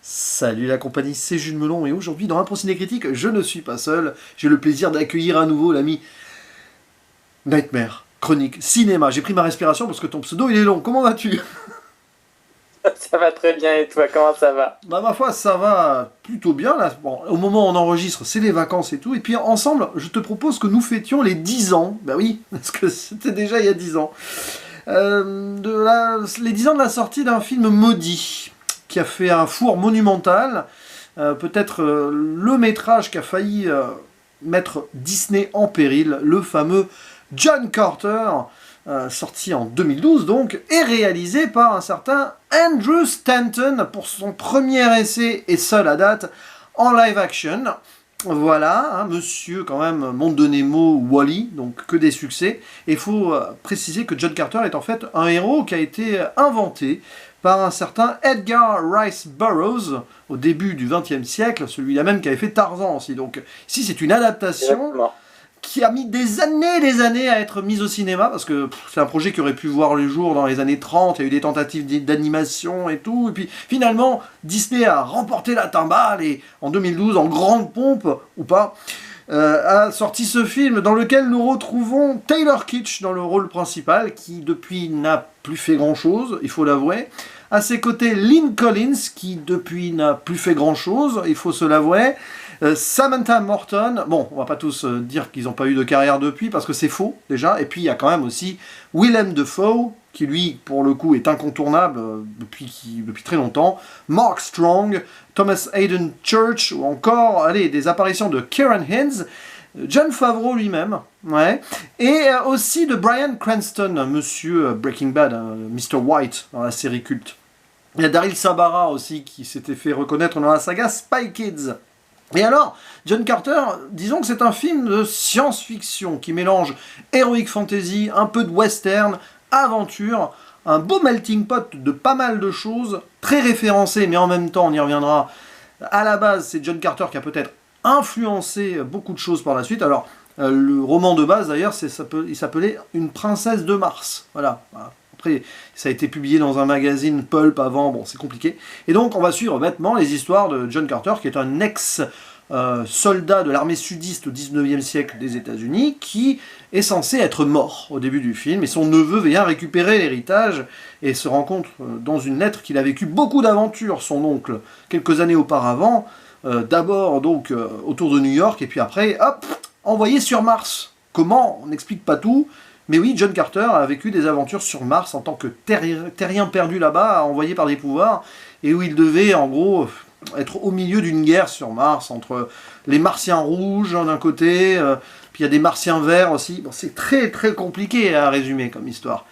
Salut la compagnie, c'est Jules Melon et aujourd'hui dans un Ciné Critique, je ne suis pas seul. J'ai le plaisir d'accueillir à nouveau l'ami Nightmare, Chronique, Cinéma. J'ai pris ma respiration parce que ton pseudo il est long. Comment vas-tu? Ça va très bien et toi, comment ça va? Bah ma foi, ça va plutôt bien là. Bon, au moment où on enregistre, c'est les vacances et tout. Et puis ensemble, je te propose que nous fêtions les 10 ans. Bah oui, parce que c'était déjà il y a 10 ans. Les 10 ans de la sortie d'un film maudit qui a fait un four monumental. Peut-être le métrage qui a failli mettre Disney en péril, le fameux John Carter, sorti en 2012 donc, et réalisé par un certain Andrew Stanton pour son premier essai et seul à date en live action. Voilà, monsieur quand même, Monde de Nemo, Wall-E, donc que des succès. Et il faut préciser que John Carter est en fait un héros qui a été inventé par un certain Edgar Rice Burroughs au début du XXe siècle, celui-là même qui avait fait Tarzan aussi. Donc ici c'est une adaptation Exactement. qui a mis des années à être mise au cinéma, parce que c'est un projet qui aurait pu voir le jour dans les années 30, il y a eu des tentatives d'animation et tout, et puis finalement Disney a remporté la timbale, et en 2012, en grande pompe, ou pas, a sorti ce film dans lequel nous retrouvons Taylor Kitsch dans le rôle principal, qui depuis n'a plus fait grand-chose, il faut l'avouer. À ses côtés, Lynn Collins, qui depuis n'a plus fait grand-chose, il faut se l'avouer. Samantha Morton, bon, on va pas tous dire qu'ils n'ont pas eu de carrière depuis, parce que c'est faux, déjà. Et puis, il y a quand même aussi Willem Dafoe, qui lui, pour le coup, est incontournable depuis très longtemps. Mark Strong, Thomas Hayden Church, ou encore, allez, des apparitions de Kieran Hines, Jon Favreau lui-même, ouais, et aussi de Bryan Cranston, monsieur Breaking Bad, Mr. White, dans la série culte. Il y a Daryl Sabara aussi, qui s'était fait reconnaître dans la saga Spy Kids. Et alors, John Carter, disons que c'est un film de science-fiction qui mélange heroic fantasy, un peu de western, aventure, un beau melting pot de pas mal de choses, très référencé, mais en même temps, on y reviendra. À la base, c'est John Carter qui a peut-être influencé beaucoup de choses par la suite. Alors, le roman de base, d'ailleurs, il s'appelait Une princesse de Mars. Voilà. Après, ça a été publié dans un magazine Pulp avant, bon, c'est compliqué. Et donc, on va suivre bêtement les histoires de John Carter, qui est un ex-soldat de l'armée sudiste au 19e siècle des États-Unis, qui est censé être mort au début du film, et son neveu vient récupérer l'héritage, et se rend compte dans une lettre qu'il a vécu beaucoup d'aventures, son oncle, quelques années auparavant, d'abord donc autour de New York, et puis après, hop, envoyé sur Mars. Comment? On n'explique pas tout. Mais oui, John Carter a vécu des aventures sur Mars en tant que terrien perdu là-bas, envoyé par des pouvoirs, et où il devait, en gros, être au milieu d'une guerre sur Mars, entre les Martiens rouges d'un côté, puis il y a des Martiens verts aussi. Bon, c'est très très compliqué à résumer comme histoire.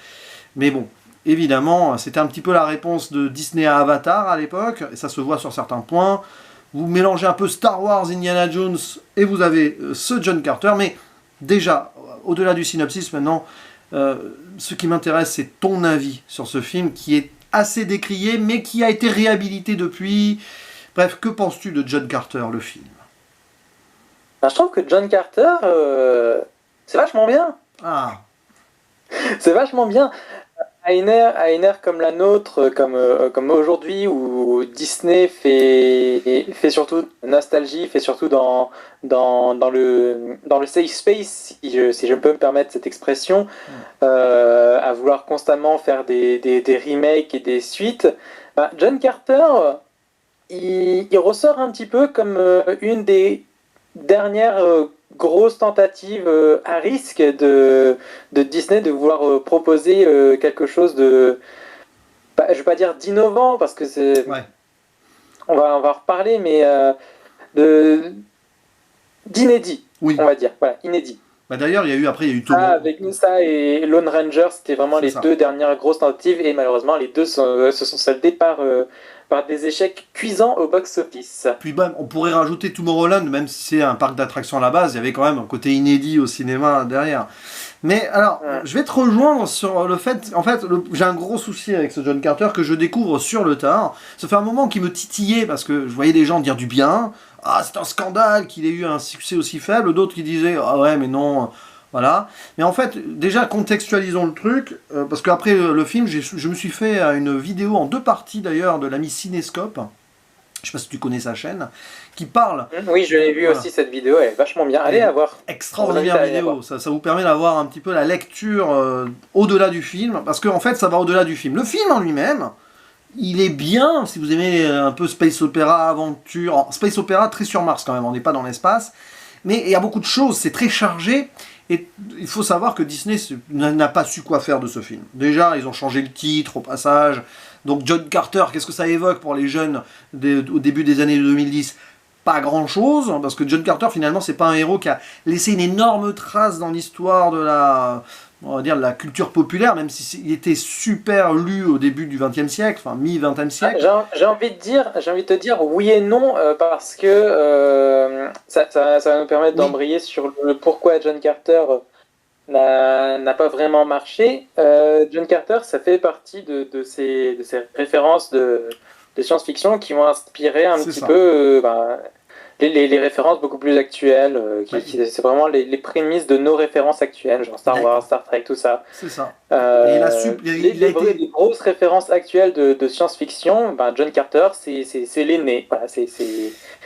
Mais bon, évidemment, c'était un petit peu la réponse de Disney à Avatar à l'époque, et ça se voit sur certains points. Vous mélangez un peu Star Wars, Indiana Jones, et vous avez ce John Carter, mais déjà, au-delà du synopsis maintenant, ce qui m'intéresse, c'est ton avis sur ce film qui est assez décrié, mais qui a été réhabilité depuis. Bref, que penses-tu de John Carter, le film? Ben, je trouve que John Carter, c'est vachement bien. Ah, C'est vachement bien. À une ère comme la nôtre, comme aujourd'hui, où Disney fait surtout nostalgie, fait surtout dans le safe space, si je peux me permettre cette expression, à vouloir constamment faire des remakes et des suites. Ben, John Carter, il ressort un petit peu comme une des dernières grosses tentatives à risque de Disney de vouloir proposer quelque chose de, bah, je vais pas dire d'innovant parce que c'est, ouais. on va en reparler, mais de d'inédit, Oui. on va dire, voilà, inédit. Bah d'ailleurs, il y a eu Ça, Tomo. avec ça et Lone Ranger, c'était vraiment C'est les ça. deux dernières grosses tentatives et malheureusement les deux se sont soldés par des échecs cuisants au box-office. Puis bah, on pourrait rajouter Tomorrowland, même si c'est un parc d'attractions à la base, il y avait quand même un côté inédit au cinéma derrière. Mais alors, je vais te rejoindre sur le fait, en fait, j'ai un gros souci avec ce John Carter que je découvre sur le tard. Ça fait un moment qu'il me titillait parce que je voyais des gens dire du bien. Ah, c'est un scandale qu'il ait eu un succès aussi faible. D'autres qui disaient, ah ouais, mais non, voilà. Mais en fait, déjà contextualisons le truc, parce qu'après le film, je me suis fait une vidéo en deux parties d'ailleurs de l'ami Cinescope, je sais pas si tu connais sa chaîne, qui parle... Oui, je l'ai vu aussi cette vidéo, elle est vachement bien. Allez à voir. Extraordinaire vidéo, ça vous permet d'avoir un petit peu la lecture au-delà du film, parce qu'en fait ça va au-delà du film. Le film en lui-même, il est bien, si vous aimez un peu space opéra, aventure, space opéra très sur Mars quand même, on n'est pas dans l'espace, mais il y a beaucoup de choses, c'est très chargé, et il faut savoir que Disney n'a pas su quoi faire de ce film. Déjà, ils ont changé le titre au passage, donc John Carter, qu'est-ce que ça évoque pour les jeunes au début des années 2010 ? Pas grand chose, parce que John Carter finalement c'est pas un héros qui a laissé une énorme trace dans l'histoire de on va dire, de la culture populaire, même s'il était super lu au début du XXe siècle, enfin mi-XXe siècle. J'ai envie de te dire oui et non, parce que ça va nous permettre d'embrayer sur le pourquoi John Carter n'a pas vraiment marché. John Carter, ça fait partie de ces références de science-fiction qui vont inspirer un petit peu les références beaucoup plus actuelles. C'est vraiment les prémices de nos références actuelles, genre Star Wars, Star Trek, tout ça. C'est ça. Les grosses références actuelles de science-fiction, John Carter, c'est l'aîné. Voilà, c'est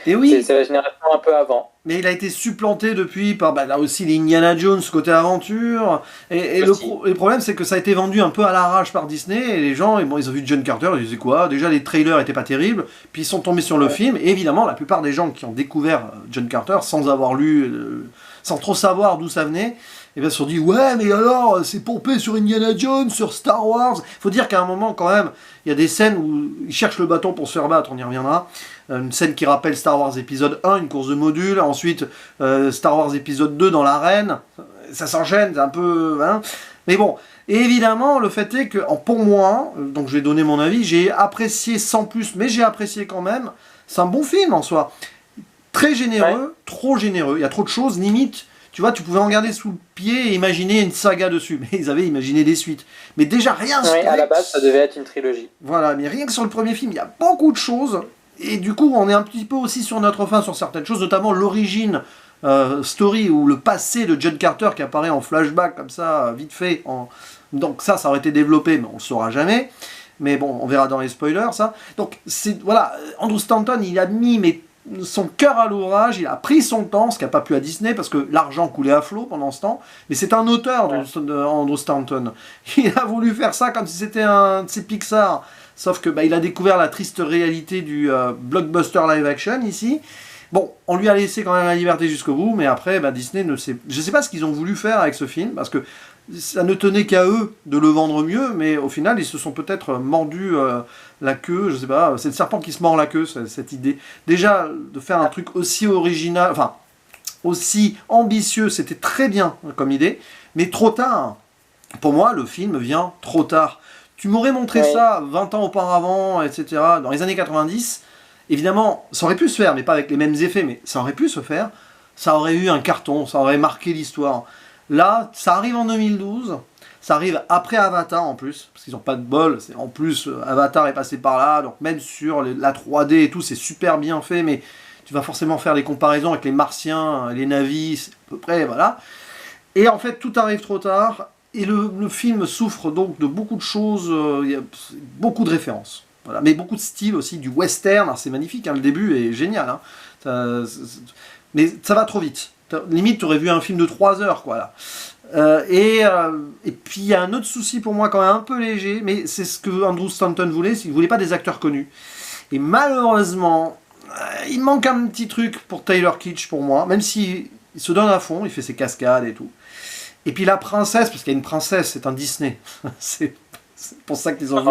la génération un peu avant. Mais il a été supplanté depuis par là aussi les Indiana Jones côté aventure. Et le problème, c'est que ça a été vendu un peu à l'arrache par Disney. Et les gens, ils ont vu John Carter, ils disaient quoi ? Déjà, les trailers étaient pas terribles. Puis ils sont tombés sur le film. Et évidemment, la plupart des gens qui ont découvert John Carter sans avoir lu, sans trop savoir d'où ça venait, et bien se sont dit ouais, mais alors c'est pompé sur Indiana Jones, sur Star Wars. Faut dire qu'à un moment, quand même, il y a des scènes où ils cherchent le bâton pour se faire battre, on y reviendra. Une scène qui rappelle Star Wars épisode 1, une course de modules, ensuite Star Wars épisode 2 dans l'arène, ça s'enchaîne, c'est un peu... Hein. Mais bon, et évidemment, le fait est que, pour moi, donc je vais donner mon avis, j'ai apprécié sans plus, mais j'ai apprécié quand même, c'est un bon film en soi. Très généreux, trop généreux, il y a trop de choses, limite, tu vois, tu pouvais en garder sous le pied et imaginer une saga dessus, mais ils avaient imaginé des suites. Mais déjà rien... Oui, à la base, ça devait être une trilogie. Voilà, mais rien que sur le premier film, il y a beaucoup de choses... Et du coup, on est un petit peu aussi sur notre fin sur certaines choses, notamment l'origine story ou le passé de John Carter qui apparaît en flashback comme ça, vite fait. Donc ça aurait été développé, mais on ne le saura jamais. Mais bon, on verra dans les spoilers, ça. Donc voilà, Andrew Stanton, il a mis son cœur à l'ouvrage, il a pris son temps, ce qui n'a pas plu à Disney, parce que l'argent coulait à flot pendant ce temps. Mais c'est un auteur, Andrew Stanton. Il a voulu faire ça comme si c'était un de ses Pixar. Sauf que il a découvert la triste réalité du blockbuster live action ici. Bon, on lui a laissé quand même la liberté jusqu'au bout, mais après, Disney ne sait... Je ne sais pas ce qu'ils ont voulu faire avec ce film, parce que ça ne tenait qu'à eux de le vendre mieux, mais au final, ils se sont peut-être mordus la queue, je sais pas, c'est le serpent qui se mord la queue, cette idée. Déjà, de faire un truc aussi original, enfin, aussi ambitieux, c'était très bien comme idée, mais trop tard. Pour moi, le film vient trop tard. Tu m'aurais montré ça 20 ans auparavant, etc., dans les années 90, évidemment, ça aurait pu se faire, mais pas avec les mêmes effets, mais ça aurait pu se faire, ça aurait eu un carton, ça aurait marqué l'histoire. Là, ça arrive en 2012, ça arrive après Avatar en plus, parce qu'ils n'ont pas de bol, en plus, Avatar est passé par là, donc même sur la 3D et tout, c'est super bien fait, mais tu vas forcément faire des comparaisons avec les Martiens, les Navis, à peu près, voilà. Et en fait, tout arrive trop tard, et le film souffre donc de beaucoup de choses, il y a beaucoup de références. Voilà. Mais beaucoup de style aussi, du western, alors c'est magnifique, hein, le début est génial, hein. Mais ça va trop vite. Limite, tu aurais vu un film de 3 heures, quoi, là. Et puis, il y a un autre souci pour moi, quand même un peu léger, mais c'est ce que Andrew Stanton voulait, il ne voulait pas des acteurs connus. Et malheureusement, il manque un petit truc pour Taylor Kitsch, pour moi, même s'il se donne à fond, il fait ses cascades et tout. Et puis la princesse, parce qu'il y a une princesse, c'est un Disney. c'est pour ça qu'ils ont voulu...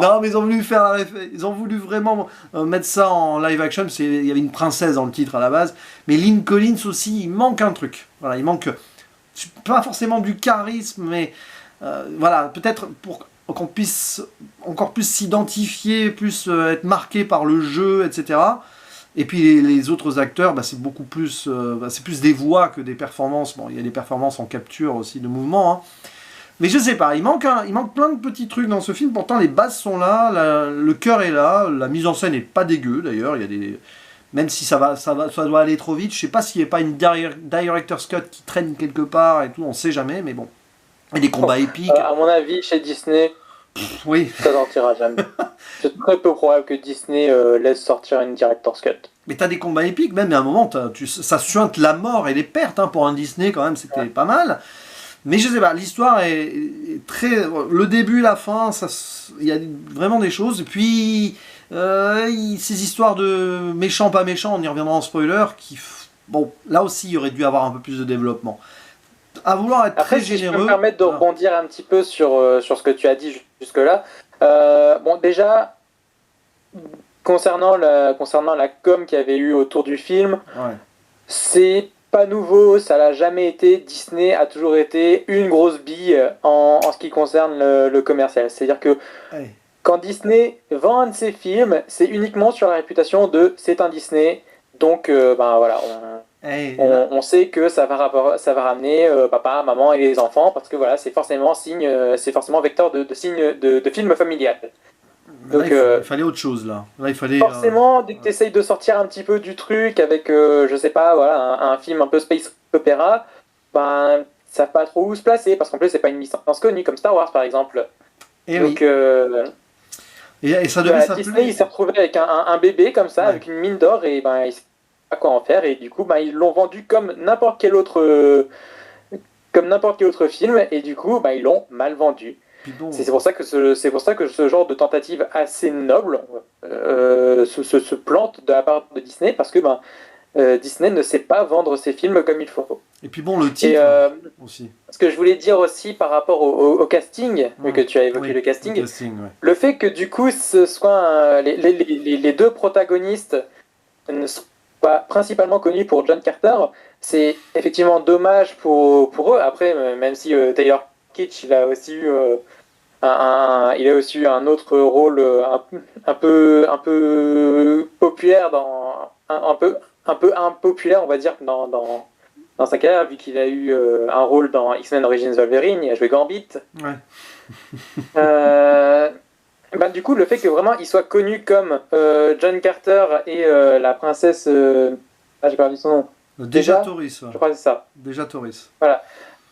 Non, mais ils ont voulu faire ils ont voulu vraiment mettre ça en live action. Il y avait une princesse dans le titre à la base. Mais Lynn Collins aussi, il manque un truc. Voilà, il manque pas forcément du charisme, mais voilà, peut-être pour qu'on puisse encore plus s'identifier, plus être marqué par le jeu, etc. Et puis les autres acteurs, c'est beaucoup plus, c'est plus des voix que des performances. Bon, il y a des performances en capture aussi de mouvement, hein. Mais je sais pas, il manque plein de petits trucs dans ce film. Pourtant les bases sont là, le cœur est là, la mise en scène est pas dégueu d'ailleurs. Il y a des, même si ça doit aller trop vite. Je sais pas s'il n'y a pas une director's cut qui traîne quelque part et tout, on sait jamais. Mais bon, il y a des combats épiques. À mon avis, chez Disney. Oui. Ça sortira jamais. C'est très peu probable que Disney laisse sortir une Director's Cut. Mais t'as des combats épiques, même, mais à un moment, ça suinte la mort et les pertes, hein, pour un Disney, quand même, c'était pas mal. Mais je sais pas, l'histoire est très... Le début, la fin, il y a vraiment des choses. Et puis, ces histoires de méchants, pas méchants, on y reviendra en spoiler, bon, là aussi, il y aurait dû avoir un peu plus de développement. À vouloir être Après, très si généreux... je peux me permettre de rebondir un petit peu sur ce que tu as dit jusque-là. Bon, déjà, concernant la com qu'il y avait eu autour du film, c'est pas nouveau, ça l'a jamais été. Disney a toujours été une grosse bille en ce qui concerne le commercial. C'est-à-dire que quand Disney vend un de ses films, c'est uniquement sur la réputation de c'est un Disney. Donc, ben voilà, on sait que ça va ramener papa, maman et les enfants parce que voilà, c'est forcément vecteur de signe de film familial. Donc, il fallait autre chose là. Il fallait, forcément, dès que tu essayes de sortir un petit peu du truc avec, je sais pas, voilà, un film un peu space opéra, ben, ça savent pas trop où se placer parce qu'en plus, c'est pas une licence connue comme Star Wars par exemple. Et donc, et ça devait s'appeler... Disney, il s'est retrouvé avec un bébé comme ça, avec une mine d'or, et ben, il sait pas quoi en faire, et du coup, ben, ils l'ont vendu comme n'importe quel autre film, et du coup, ben, ils l'ont mal vendu. Bon, c'est pour ça que ce genre de tentative assez noble se plante de la part de Disney, parce que ben, Disney ne sait pas vendre ses films comme il faut. Et puis bon, le titre aussi. Ce que je voulais dire aussi par rapport au casting, vu que tu as évoqué le casting, le fait que du coup ce soit les deux protagonistes ne soient pas principalement connus pour John Carter, c'est effectivement dommage pour eux. Après, même si Taylor Kitsch, il a aussi eu un autre rôle un peu populaire un peu impopulaire, on va dire, dans sa carrière, vu qu'il a eu un rôle dans X-Men Origins Wolverine, il a joué Gambit. Du coup, le fait que vraiment il soit connu comme John Carter et la princesse, j'ai perdu son nom. Déjà Torres. Je crois que c'est ça. Déjà Torres. Voilà.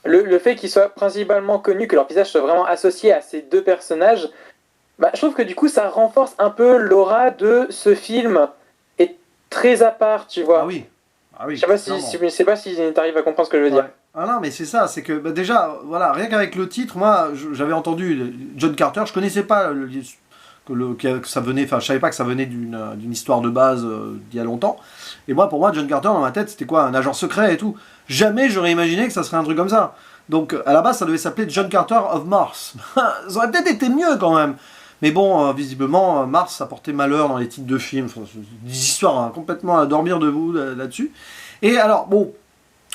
Le fait qu'il soit principalement connu, que leur visage soit vraiment associé à ces deux personnages, je trouve que du coup ça renforce un peu l'aura de ce film, est très à part, tu vois. Ah oui. Je sais pas si tu arrives à comprendre ce que je veux dire. Ah non, mais c'est ça, c'est que déjà, voilà, rien qu'avec le titre, moi j'avais entendu John Carter, je connaissais pas que ça venait, enfin je savais pas que ça venait d'une histoire de base d'il y a longtemps. Et moi, pour moi, John Carter dans ma tête, c'était quoi, un agent secret et tout. Jamais j'aurais imaginé que ça serait un truc comme ça. Donc à la base, ça devait s'appeler John Carter of Mars. Ça aurait peut-être été mieux quand même. Mais bon, visiblement, Mars, ça portait malheur dans les titres de films. Enfin, des histoires complètement à dormir debout là-dessus. Et alors, bon,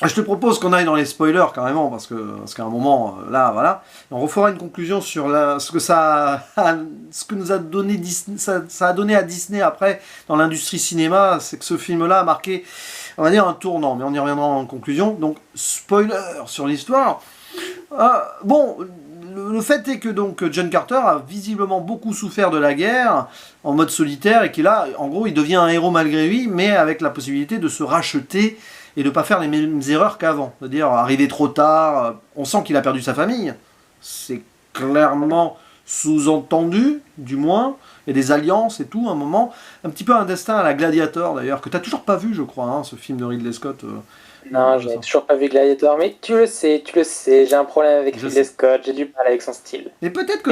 je te propose qu'on aille dans les spoilers carrément, parce qu'à un moment, là, voilà, on refera une conclusion sur ce que nous a donné Disney, ça a donné à Disney après dans l'industrie cinéma. C'est que ce film-là a marqué, on va dire, un tournant, mais on y reviendra en conclusion. Donc, spoiler sur l'histoire. Bon, le fait est que donc John Carter a visiblement beaucoup souffert de la guerre en mode solitaire et qu'il en gros, il devient un héros malgré lui, mais avec la possibilité de se racheter et de ne pas faire les mêmes erreurs qu'avant. C'est-à-dire arriver trop tard, on sent qu'il a perdu sa famille. C'est clairement sous-entendu, du moins. Il y a des alliances et tout, à un moment. Un petit peu un destin à la Gladiator, d'ailleurs, que tu n'as toujours pas vu, je crois, hein, ce film de Ridley Scott. Non, je n'ai toujours pas vu Gladiator, mais tu le sais, j'ai un problème avec Ridley Scott, j'ai du mal avec son style. Et peut-être que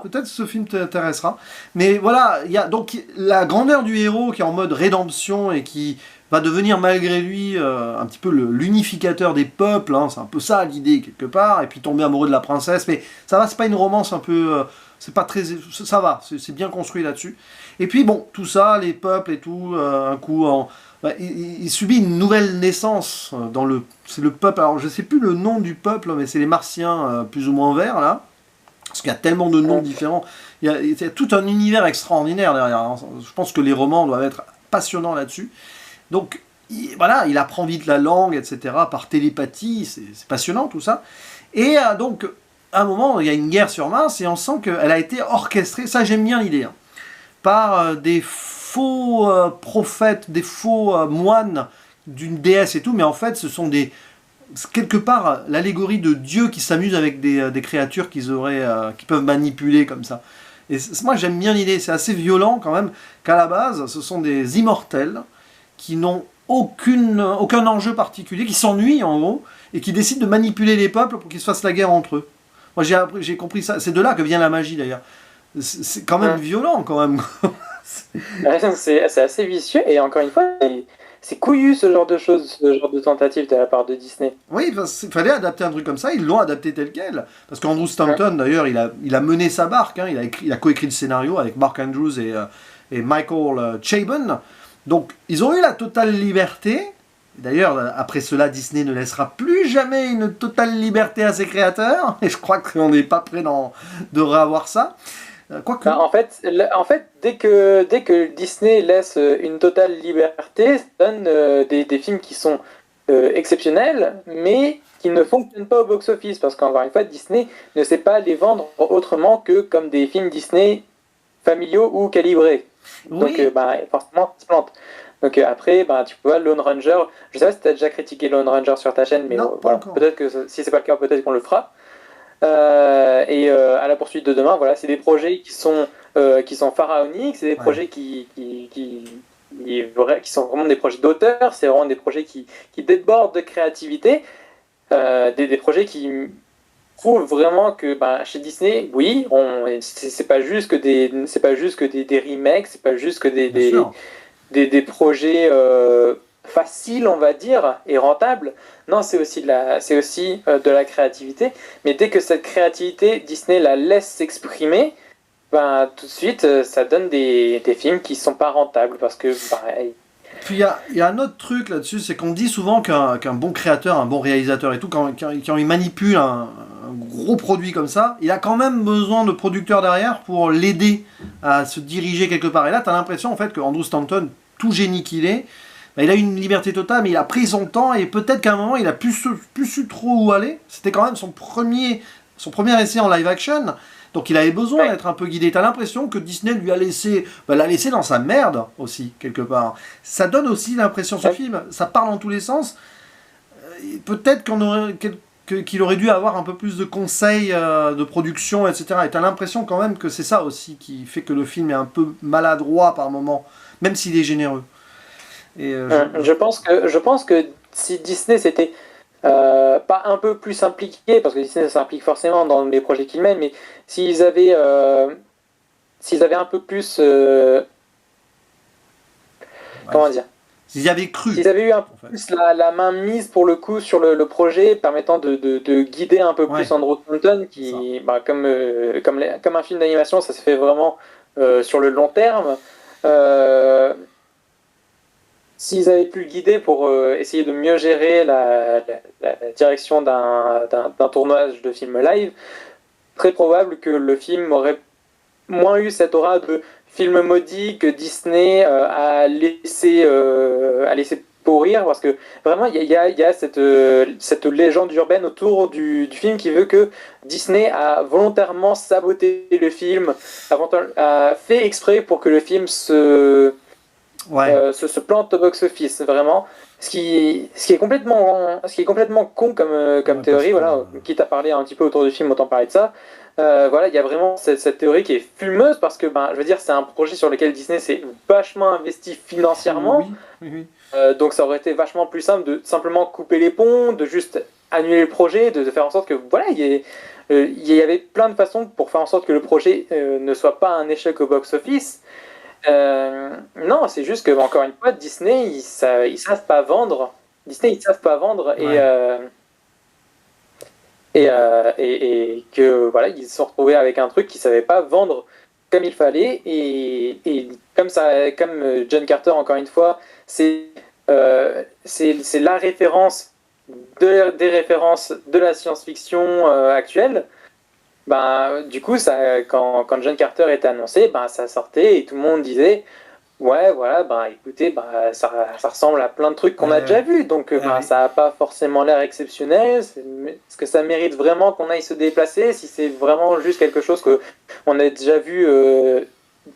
peut-être ce film t'intéressera. Mais voilà, il y a donc la grandeur du héros qui est en mode rédemption et qui va devenir malgré lui un petit peu l'unificateur des peuples, hein, c'est un peu ça l'idée quelque part, et puis tomber amoureux de la princesse, mais ça va, c'est pas une romance un peu... c'est pas très... ça va, c'est bien construit là-dessus. Et puis bon, tout ça, les peuples et tout, un coup il subit une nouvelle naissance c'est le peuple, alors je sais plus le nom du peuple, mais c'est les Martiens plus ou moins verts là, parce qu'il y a tellement de noms différents, il y a tout un univers extraordinaire derrière, hein. Je pense que les romans doivent être passionnants là-dessus. Donc il apprend vite la langue, etc., par télépathie, c'est passionnant tout ça. Et donc à un moment il y a une guerre sur Mars et on sent qu'elle a été orchestrée, ça j'aime bien l'idée, hein, par des faux prophètes, des faux moines d'une déesse et tout, mais en fait ce sont des c'est quelque part l'allégorie de Dieu qui s'amuse avec des créatures qui peuvent manipuler comme ça. Et moi j'aime bien l'idée, c'est assez violent quand même, qu'à la base ce sont des immortels qui n'ont aucun enjeu particulier, qui s'ennuient en gros, et qui décident de manipuler les peuples pour qu'ils se fassent la guerre entre eux. Moi j'ai compris ça, c'est de là que vient la magie d'ailleurs. C'est quand même violent quand même. C'est assez vicieux, et encore une fois, c'est couillu ce genre de choses, ce genre de tentative de la part de Disney. Oui, il fallait adapter un truc comme ça, ils l'ont adapté tel quel. Parce qu'Andrew Stanton, d'ailleurs, il a mené sa barque, hein, il a coécrit le scénario avec Mark Andrews et Michael Chabon. Donc, ils ont eu la totale liberté. D'ailleurs, après cela, Disney ne laissera plus jamais une totale liberté à ses créateurs. Et je crois qu'on n'est pas prêt de revoir ça. Quoique... En fait, dès que Disney laisse une totale liberté, ça donne des films qui sont exceptionnels, mais qui ne fonctionnent pas au box-office, parce qu'encore une fois, Disney ne sait pas les vendre autrement que comme des films Disney familiaux ou calibrés. Oui. Donc, forcément, ça se plante. Donc après, tu vois, Lone Ranger, je sais pas si tu as déjà critiqué Lone Ranger sur ta chaîne, mais non, voilà, peut-être que si c'est pas le cas, peut-être qu'on le fera. À la poursuite de demain, voilà, c'est des projets qui sont pharaoniques, c'est des projets qui sont vraiment des projets d'auteur, c'est vraiment des projets qui débordent de créativité, des projets qui prouvent vraiment que chez Disney, oui, c'est pas juste que des remakes, c'est pas juste que des projets faciles, on va dire, et rentables. Non, c'est aussi de la créativité. Mais dès que cette créativité, Disney la laisse s'exprimer, tout de suite, ça donne des films qui sont pas rentables, parce que Puis il y a un autre truc là-dessus, c'est qu'on dit souvent qu'un bon créateur, un bon réalisateur et tout, quand il manipule un gros produit comme ça, il a quand même besoin de producteurs derrière pour l'aider à se diriger quelque part. Et là, tu as l'impression en fait que Andrew Stanton, tout génie qu'il est, il a une liberté totale, mais il a pris son temps et peut-être qu'à un moment, il a plus su trop où aller. C'était quand même son premier essai en live action. Donc il avait besoin d'être un peu guidé. T'as l'impression que Disney lui a l'a laissé dans sa merde aussi, quelque part. Ça donne aussi l'impression, ce film, ça parle en tous les sens. Peut-être qu'il aurait dû avoir un peu plus de conseils de production, etc. Et t'as l'impression quand même que c'est ça aussi qui fait que le film est un peu maladroit par moment, même s'il est généreux. Et je pense que si Disney s'était pas un peu plus impliqué, parce que Disney s'implique forcément dans les projets qu'ils mènent, mais s'ils avaient un peu plus comment dire, s'ils avaient cru, s'ils avaient eu un peu plus la main mise pour le coup sur le projet, permettant de guider un peu plus Andrew Stanton, qui comme un film d'animation, ça se fait vraiment sur le long terme. S'ils avaient pu le guider pour essayer de mieux gérer la direction d'un tournage de film live, très probable que le film aurait moins eu cette aura de film maudit que Disney a laissé pourrir, parce que vraiment il y a cette légende urbaine autour du film qui veut que Disney a volontairement saboté le film, a fait exprès pour que le film se plante au box-office, vraiment. Ce qui est complètement con comme théorie, voilà. Quitte à parler un petit peu autour du film, autant parler de ça. Voilà, il y a vraiment cette théorie qui est fumeuse, parce que je veux dire, c'est un projet sur lequel Disney s'est vachement investi financièrement. Oui. Donc ça aurait été vachement plus simple de simplement couper les ponts, de juste annuler le projet, de faire en sorte que voilà, il y avait plein de façons pour faire en sorte que le projet ne soit pas un échec au box-office. Non, c'est juste que, encore une fois, Disney, ils savent pas vendre. Et que voilà, ils se sont retrouvés avec un truc qu'ils savaient pas vendre comme il fallait. Et comme John Carter, encore une fois, c'est la référence des références de la science-fiction actuelle. Du coup, quand John Carter était annoncé, ça sortait et tout le monde disait ouais, voilà, écoutez, ça ressemble à plein de trucs qu'on a déjà vus, donc ça n'a pas forcément l'air exceptionnel. Est-ce que ça mérite vraiment qu'on aille se déplacer, si c'est vraiment juste quelque chose qu'on a déjà vu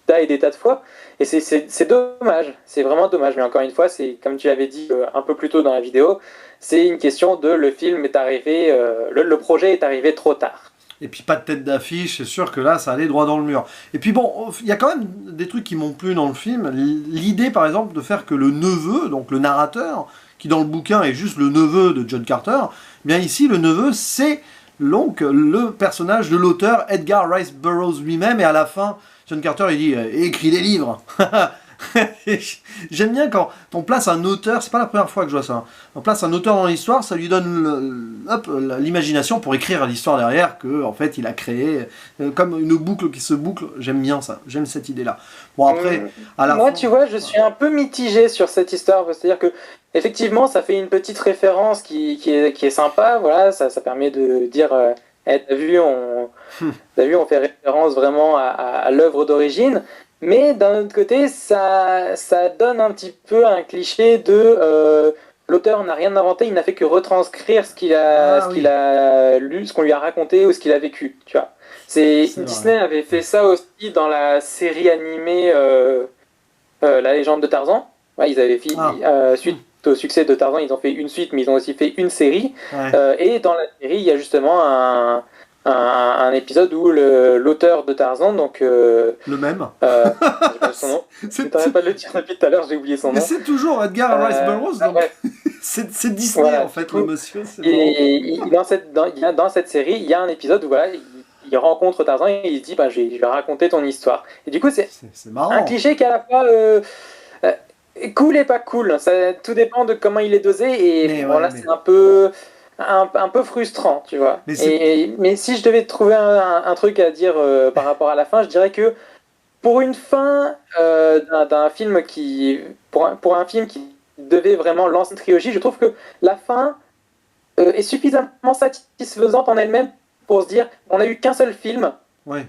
tas et des tas de fois. Et c'est dommage, c'est vraiment dommage. Mais encore une fois, c'est comme tu l'avais dit un peu plus tôt dans la vidéo, c'est une question de le film est arrivé, le projet est arrivé trop tard. Et puis pas de tête d'affiche, c'est sûr que là, ça allait droit dans le mur. Et puis bon, il y a quand même des trucs qui m'ont plu dans le film. L'idée, par exemple, de faire que le neveu, donc le narrateur, qui dans le bouquin est juste le neveu de John Carter, eh bien ici, le neveu, c'est donc le personnage de l'auteur Edgar Rice Burroughs lui-même. Et à la fin, John Carter, il dit « Écris des livres !» J'aime bien quand on place un auteur, c'est pas la première fois que je vois ça, on place un auteur dans l'histoire, ça lui donne l'imagination pour écrire l'histoire derrière que en fait il a créé comme une boucle qui se boucle. J'aime bien ça, j'aime cette idée là. Bon après, à la moi fin, tu vois, je suis un peu mitigé sur cette histoire, c'est-à-dire que effectivement ça fait une petite référence qui est sympa, voilà, ça permet de dire hey, t'as vu on fait référence vraiment à l'œuvre d'origine. Mais d'un autre côté, ça donne un petit peu un cliché de l'auteur n'a rien inventé, il n'a fait que retranscrire ce qu'il a lu, ce qu'on lui a raconté ou ce qu'il a vécu. Tu vois. Disney avait fait ça aussi dans la série animée La Légende de Tarzan. Ouais, ils avaient fait suite au succès de Tarzan, ils ont fait une suite, mais ils ont aussi fait une série. ouais. Et dans la série, il y a justement un épisode où l'auteur de Tarzan, donc le même. j'ai pas son nom. Je t'arrête pas de le dire depuis tout à l'heure, j'ai oublié son nom. Mais c'est toujours Edgar Rice Burroughs, donc ouais. c'est Disney voilà, en fait, le monsieur. Et dans cette série, il y a un épisode où voilà, il rencontre Tarzan et il se dit bah, je vais raconter ton histoire. Et du coup, c'est un cliché qui est à la fois cool et pas cool. Ça, tout dépend de comment il est dosé. Et bon, là, c'est un peu frustrant, tu vois. Mais si je devais trouver un truc à dire par rapport à la fin, je dirais que pour une fin d'un film pour un film qui devait vraiment lancer une trilogie, je trouve que la fin est suffisamment satisfaisante en elle-même pour se dire on n'a eu qu'un seul film. Ouais.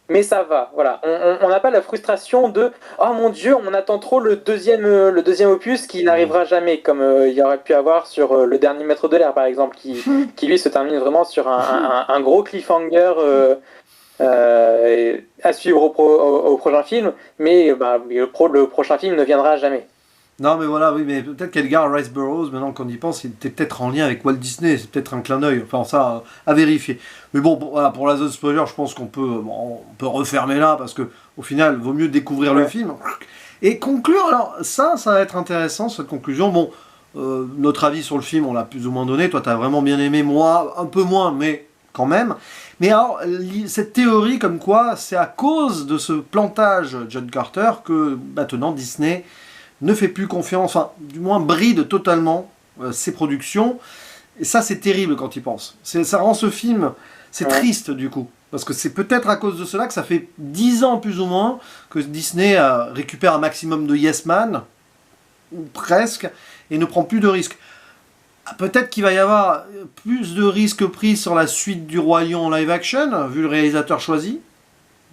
Mais ça va, voilà. On n'a pas la frustration de oh mon Dieu, on attend trop le deuxième opus qui n'arrivera jamais, comme il y aurait pu avoir sur le dernier Maître de l'air par exemple, qui lui se termine vraiment sur un gros cliffhanger à suivre au prochain film, mais le prochain film ne viendra jamais. Non mais voilà, oui, mais peut-être qu'Edgar Rice Burroughs, maintenant qu'on y pense, il était peut-être en lien avec Walt Disney, c'est peut-être un clin d'œil, enfin ça à vérifier. Mais bon, voilà, pour la zone spoiler, je pense qu'on peut refermer là, parce que au final, vaut mieux découvrir le film. Et conclure, alors ça va être intéressant, cette conclusion. Bon, notre avis sur le film, on l'a plus ou moins donné, toi t'as vraiment bien aimé, moi un peu moins, mais quand même. Mais alors, cette théorie comme quoi, c'est à cause de ce plantage John Carter que maintenant Disney ne fait plus confiance, enfin, du moins bride totalement ses productions. Et ça, c'est terrible quand il pense. Ça rend ce film, c'est triste du coup. Parce que c'est peut-être à cause de cela que ça fait 10 ans plus ou moins que Disney récupère un maximum de Yes Man, ou presque, et ne prend plus de risques. Peut-être qu'il va y avoir plus de risques pris sur la suite du Roi Lion en live action, vu le réalisateur choisi.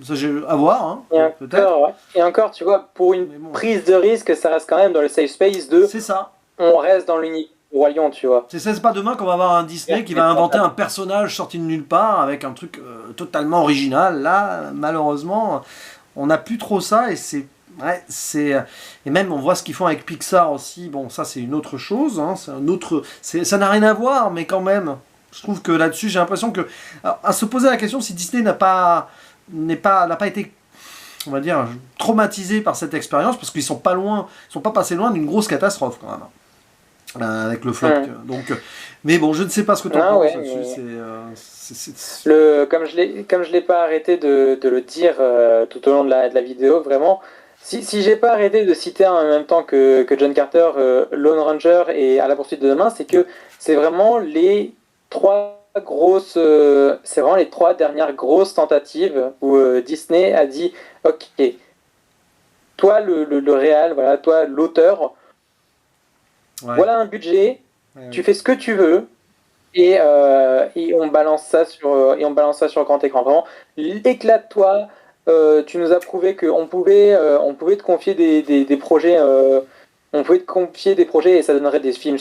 Ça, j'ai à voir, hein, peut-être. Et encore, tu vois, pour une prise de risque, ça reste quand même dans le safe space de... C'est ça. On reste dans l'univers Roi Lion, tu vois. C'est pas demain qu'on va avoir un Disney qui va inventer un personnage sorti de nulle part avec un truc totalement original. Là, malheureusement, on n'a plus trop ça et c'est... Ouais, et même on voit ce qu'ils font avec Pixar aussi. Bon, ça c'est une autre chose, hein, ça n'a rien à voir, mais quand même, je trouve que là-dessus, j'ai l'impression que... Alors, à se poser la question si Disney n'a pas été, on va dire, traumatisé par cette expérience, parce qu'ils sont pas passés loin d'une grosse catastrophe quand même, avec le flop. Donc, mais bon, je ne sais pas ce que tu en penses là-dessus. Comme je l'ai pas arrêté de le dire tout au long de la vidéo, vraiment, si j'ai pas arrêté de citer en même temps que John Carter, Lone Ranger et À la poursuite de demain, c'est que c'est vraiment les c'est vraiment les 3 dernières grosses tentatives où Disney a dit ok, toi le réal, voilà, toi l'auteur, voilà un budget, tu fais ce que tu veux et on balance ça sur grand écran. Vraiment, éclate-toi. Tu nous as prouvé qu'on pouvait te confier des projets, on pouvait te confier des projets et ça donnerait des films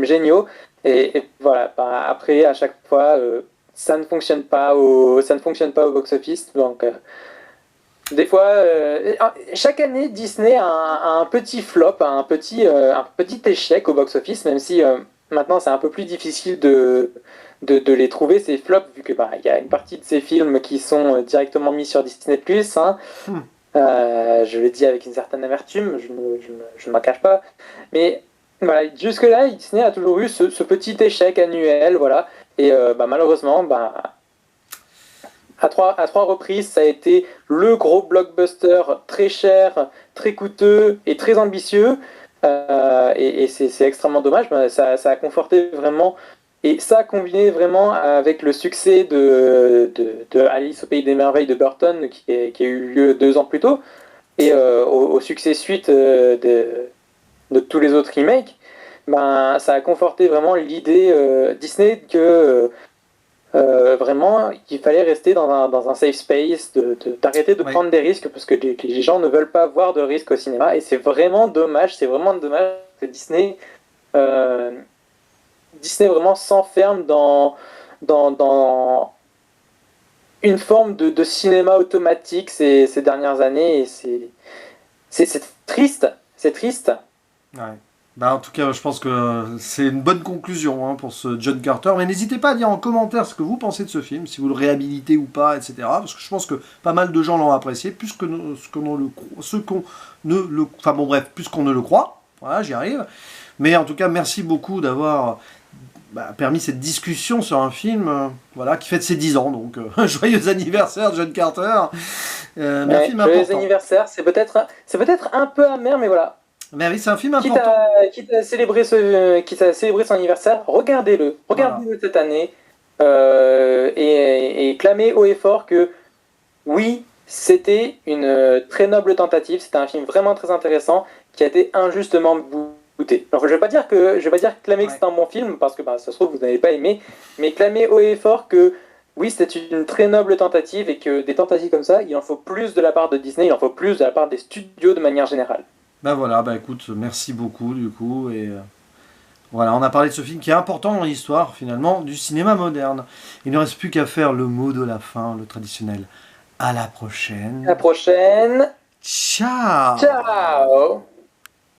géniaux. Et voilà, après à chaque fois ça ne fonctionne pas au box-office, donc Des fois, chaque année, Disney a un petit flop, un petit échec au box-office, même si maintenant c'est un peu plus difficile de les trouver, ces flops, vu que bah, y a une partie de ces films qui sont directement mis sur Disney+, hein. Hmm. Je le dis avec une certaine amertume, je ne m'en cache pas. Mais voilà, jusque-là, Disney a toujours eu ce petit échec annuel, voilà. Et bah, malheureusement, bah, à trois reprises, ça a été le gros blockbuster très cher, très coûteux et très ambitieux. Et c'est extrêmement dommage. Ça a conforté vraiment. Et ça, combiné vraiment avec le succès de Alice au Pays des Merveilles de Burton, qui a eu lieu 2 ans plus tôt, et au succès suite de tous les autres remakes, ben, ça a conforté vraiment l'idée Disney que vraiment, il fallait rester dans un safe space, d'arrêter de Oui. prendre des risques parce que les gens ne veulent pas voir de risques au cinéma. Et c'est vraiment dommage que euh, Disney vraiment s'enferme dans une forme de cinéma automatique ces dernières années. Et c'est triste, c'est triste. Ouais. Bah, en tout cas, je pense que c'est une bonne conclusion, hein, pour ce John Carter. Mais n'hésitez pas à dire en commentaire ce que vous pensez de ce film, si vous le réhabilitez ou pas, etc. Parce que je pense que pas mal de gens l'ont apprécié, plus que ce qu'on le, ce qu'on ne le, enfin bon bref, plus qu'on ne le croit. Voilà, j'y arrive. Mais en tout cas, merci beaucoup d'avoir permis cette discussion sur un film, voilà, qui fête ses 10 ans. Donc, joyeux anniversaire, John Carter. Mais un Ouais, film joyeux important. anniversaire, c'est peut-être un peu amer, mais voilà. Mais oui, c'est un film important. Quitte à célébrer son anniversaire, regardez-le. Voilà. Regardez-le cette année. Et clamez haut et fort que oui, c'était une très noble tentative. C'était un film vraiment très intéressant qui a été injustement bouté. Enfin, je vais pas dire clamer que Ouais. c'est un bon film parce que bah, ça se trouve vous n'avez pas aimé, mais clamer haut et fort que oui, c'était une très noble tentative et que des tentatives comme ça, il en faut plus de la part de Disney, il en faut plus de la part des studios de manière générale. Bah voilà, bah écoute, merci beaucoup du coup. Et voilà, on a parlé de ce film qui est important dans l'histoire finalement du cinéma moderne. Il ne reste plus qu'à faire le mot de la fin, le traditionnel. À la À la prochaine. prochaine. Ciao. Ciao!